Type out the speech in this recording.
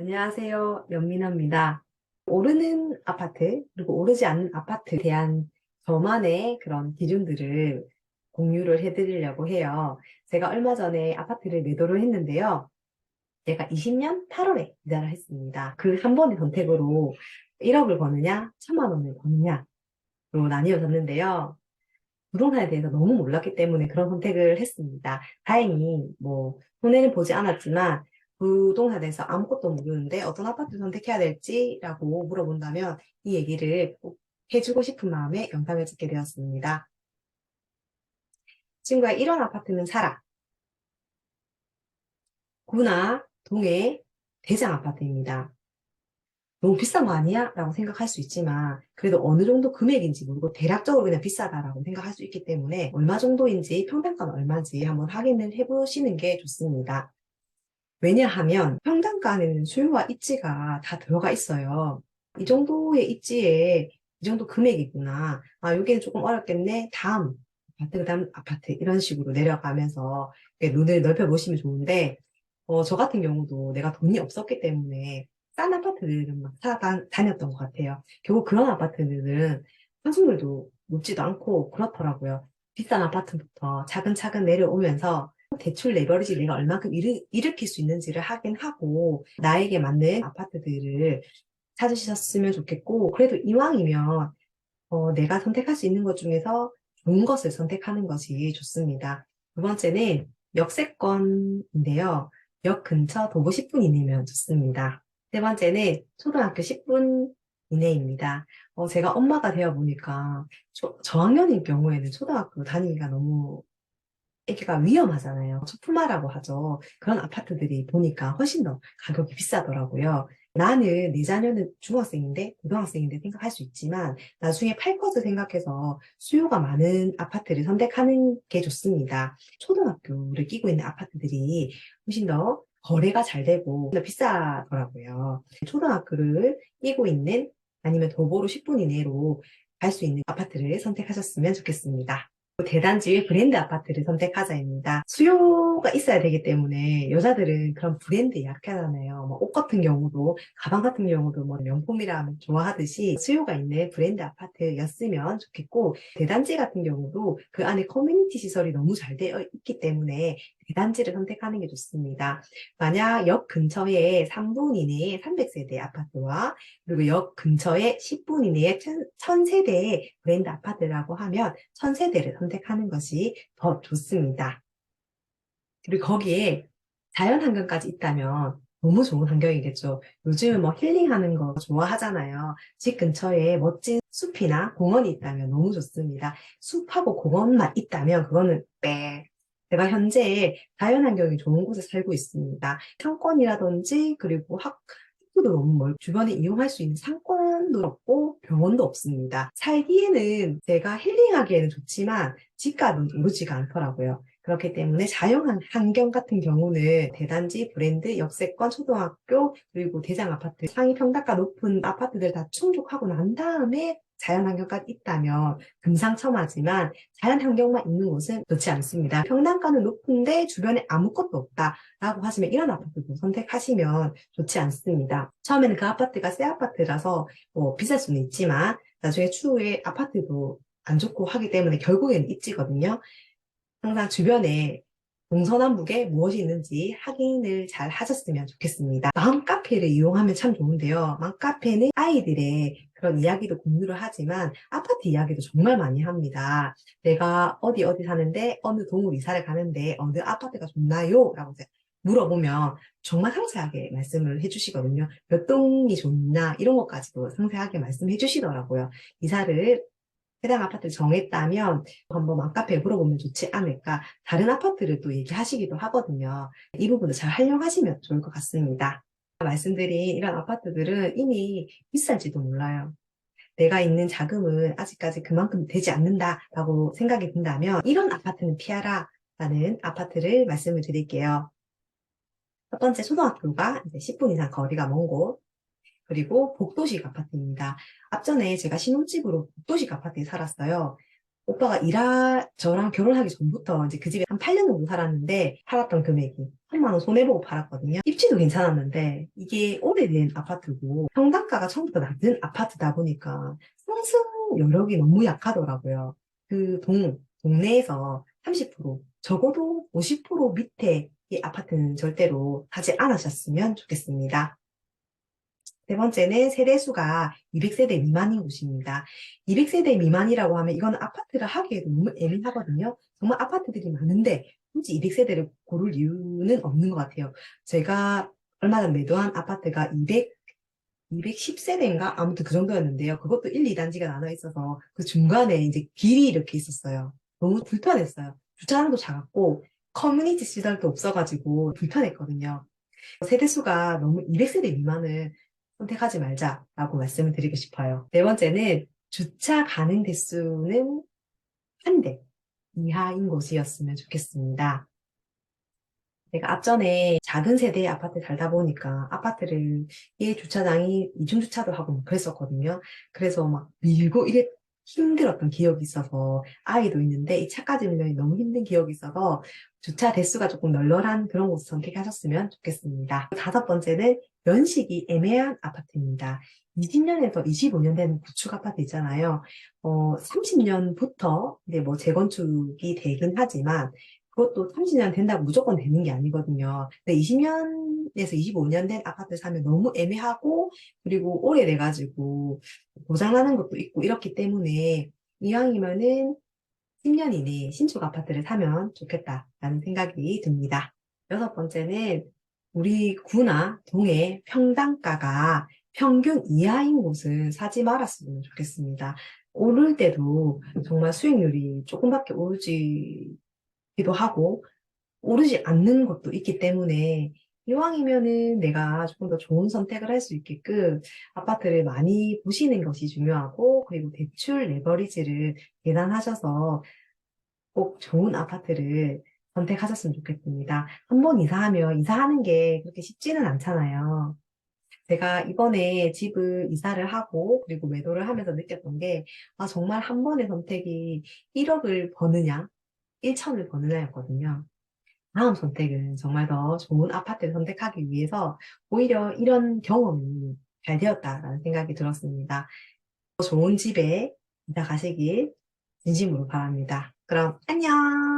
안녕하세요. 연민아입니다. 오르는 아파트, 그리고 오르지 않는 아파트에 대한 저만의 그런 기준들을 공유를 해드리려고 해요. 제가 얼마 전에 아파트를 매도를 했는데요. 제가 20년 8월에 이사를 했습니다. 그 한 번의 선택으로 1억을 버느냐, 1,000만 원을 버느냐로 나뉘어졌는데요. 부동산에 대해서 너무 몰랐기 때문에 그런 선택을 했습니다. 다행히 손해는 보지 않았지만 부동산에 대해서 아무것도 모르는데 어떤 아파트를 선택해야 될지라고 물어본다면 이 얘기를 꼭 해주고 싶은 마음에 영상을 찍게 되었습니다. 친구야, 이런 아파트는 사라. 구나 동해 대장 아파트입니다. 너무 비싼 거 아니야? 라고 생각할 수 있지만 그래도 어느 정도 금액인지 모르고 대략적으로 그냥 비싸다라고 생각할 수 있기 때문에 얼마 정도인지 평당가는 얼마인지 한번 확인을 해보시는 게 좋습니다. 왜냐하면 평당가에는 수요와 입지가 다 들어가 있어요. 이 정도의 입지에 이 정도 금액이구나. 아, 여기는 조금 어렵겠네. 다음 아파트, 그다음 아파트 이런 식으로 내려가면서 이렇게 눈을 넓혀보시면 좋은데 저 같은 경우도 내가 돈이 없었기 때문에 싼 아파트들은 막 다녔던 것 같아요. 결국 그런 아파트들은 환수율도 높지도 않고 그렇더라고요. 비싼 아파트부터 차근차근 내려오면서 대출 레버리지 내가 얼마큼 일으킬 수 있는지를 하긴 하고 나에게 맞는 아파트들을 찾으셨으면 좋겠고 그래도 이왕이면 내가 선택할 수 있는 것 중에서 좋은 것을 선택하는 것이 좋습니다. 두 번째는 역세권인데요. 역 근처 도보 10분 이내면 좋습니다. 세 번째는 초등학교 10분 이내입니다. 제가 엄마가 되어 보니까 저학년인 경우에는 초등학교 다니기가 너무 애기가 위험하잖아요. 소품화라고 하죠. 그런 아파트들이 보니까 훨씬 더 가격이 비싸더라고요. 나는 내 자녀는 중학생인데 고등학생인데 생각할 수 있지만 나중에 팔 것을 생각해서 수요가 많은 아파트를 선택하는 게 좋습니다. 초등학교를 끼고 있는 아파트들이 훨씬 더 거래가 잘 되고 더 비싸더라고요. 초등학교를 끼고 있는 아니면 도보로 10분 이내로 갈 수 있는 아파트를 선택하셨으면 좋겠습니다. 대단지의 브랜드 아파트를 선택하자입니다. 수요가 있어야 되기 때문에 여자들은 그런 브랜드에 약하잖아요. 옷 같은 경우도 가방 같은 경우도 명품이라 좋아하듯이 수요가 있는 브랜드 아파트였으면 좋겠고 대단지 같은 경우도 그 안에 커뮤니티 시설이 너무 잘 되어 있기 때문에 대단지를 선택하는 게 좋습니다. 만약 역 근처에 3분 이내에 300세대 아파트와 그리고 역 근처에 10분 이내에 1000세대의 브랜드 아파트라고 하면 1000세대를 선택하는 것이 더 좋습니다. 그리고 거기에 자연 환경까지 있다면 너무 좋은 환경이겠죠. 요즘은 힐링하는 거 좋아하잖아요. 집 근처에 멋진 숲이나 공원이 있다면 너무 좋습니다. 숲하고 공원만 있다면 그거는 빽. 제가 현재 자연 환경이 좋은 곳에 살고 있습니다. 상권이라든지 그리고 학교도 너무 멀고 주변에 이용할 수 있는 상권도 없고 병원도 없습니다. 살기에는 제가 힐링하기에는 좋지만 집값은 오르지가 않더라고요. 그렇기 때문에 자연 환경 같은 경우는 대단지, 브랜드, 역세권, 초등학교, 그리고 대장 아파트, 상위 평당가 높은 아파트들 다 충족하고 난 다음에 자연 환경까지 있다면 금상첨화지만 자연 환경만 있는 곳은 좋지 않습니다. 평당가는 높은데 주변에 아무것도 없다라고 하시면 이런 아파트도 선택하시면 좋지 않습니다. 처음에는 그 아파트가 새 아파트라서 비쌀 수는 있지만 나중에 추후에 아파트도 안 좋고 하기 때문에 결국에는 입지거든요. 항상 주변에 동서남북에 무엇이 있는지 확인을 잘 하셨으면 좋겠습니다. 맘카페를 이용하면 참 좋은데요. 맘카페는 아이들의 그런 이야기도 공유를 하지만 아파트 이야기도 정말 많이 합니다. 내가 어디 어디 사는데 어느 동으로 이사를 가는데 어느 아파트가 좋나요? 라고 이제 물어보면 정말 상세하게 말씀을 해주시거든요. 몇 동이 좋나 이런 것까지도 상세하게 말씀해 주시더라고요. 이사를 해당 아파트를 정했다면 한번 맘카페에 물어보면 좋지 않을까. 다른 아파트를 또 얘기하시기도 하거든요. 이 부분을 잘 활용하시면 좋을 것 같습니다. 말씀드린 이런 아파트들은 이미 비쌀지도 몰라요. 내가 있는 자금은 아직까지 그만큼 되지 않는다라고 생각이 든다면 이런 아파트는 피하라 라는 아파트를 말씀을 드릴게요. 첫 번째 초등학교가 이제 10분 이상 거리가 먼 곳, 그리고 복도식 아파트입니다. 앞전에 제가 신혼집으로 복도식 아파트에 살았어요. 오빠가 저랑 결혼하기 전부터 이제 그 집에 한 8년 정도 살았는데 팔았던 금액이 3만 원 손해보고 팔았거든요. 입지도 괜찮았는데 이게 오래된 아파트고 평당가가 처음부터 낮은 아파트다 보니까 상승 여력이 너무 약하더라고요. 동네에서 30% 적어도 50% 밑에 이 아파트는 절대로 사지 않으셨으면 좋겠습니다. 세 번째는 세대수가 200세대 미만인 곳입니다. 200세대 미만이라고 하면 이건 아파트를 하기에도 너무 애매하거든요. 정말 아파트들이 많은데 굳이 200세대를 고를 이유는 없는 것 같아요. 제가 얼마 전 매도한 아파트가 210세대인가? 아무튼 그 정도였는데요. 그것도 1, 2단지가 나눠 있어서 그 중간에 이제 길이 이렇게 있었어요. 너무 불편했어요. 주차장도 작았고 커뮤니티 시설도 없어가지고 불편했거든요. 세대수가 너무 200세대 미만을 선택하지 말자라고 말씀을 드리고 싶어요. 네 번째는 주차 가능 대수는 한 대 이하인 곳이었으면 좋겠습니다. 제가 앞전에 작은 세대의 아파트 살다 보니까 아파트를 예 주차장이 이중 주차도 하고 막 그랬었거든요. 그래서 막 밀고 이게 힘들었던 기억이 있어서 아이도 있는데 이 차까지 밀려니 너무 힘든 기억이 있어서 주차 대수가 조금 널널한 그런 곳을 선택하셨으면 좋겠습니다. 다섯 번째는 연식이 애매한 아파트입니다. 20년에서 25년 된 구축 아파트 있잖아요. 30년부터 이제 뭐 재건축이 되긴 하지만 그것도 30년 된다고 무조건 되는 게 아니거든요. 근데 20년에서 25년 된 아파트 사면 너무 애매하고, 그리고 오래돼가지고 고장나는 것도 있고 이렇기 때문에 이왕이면은 10년 이내에 신축 아파트를 사면 좋겠다라는 생각이 듭니다. 여섯 번째는 우리 구나 동의 평당가가 평균 이하인 곳은 사지 말았으면 좋겠습니다. 오를 때도 정말 수익률이 조금밖에 오르지 기도 하고 오르지 않는 것도 있기 때문에 이왕이면은 내가 조금 더 좋은 선택을 할 수 있게끔 아파트를 많이 보시는 것이 중요하고 그리고 대출 레버리지를 계산하셔서 꼭 좋은 아파트를 선택하셨으면 좋겠습니다. 한 번 이사하면 이사하는 게 그렇게 쉽지는 않잖아요. 제가 이번에 집을 이사를 하고 그리고 매도를 하면서 느꼈던 게 아, 정말 한 번의 선택이 1억을 버느냐, 1천을 버느냐였거든요. 다음 선택은 정말 더 좋은 아파트를 선택하기 위해서 오히려 이런 경험이 잘 되었다라는 생각이 들었습니다. 더 좋은 집에 이사 가시길 진심으로 바랍니다. 그럼 안녕!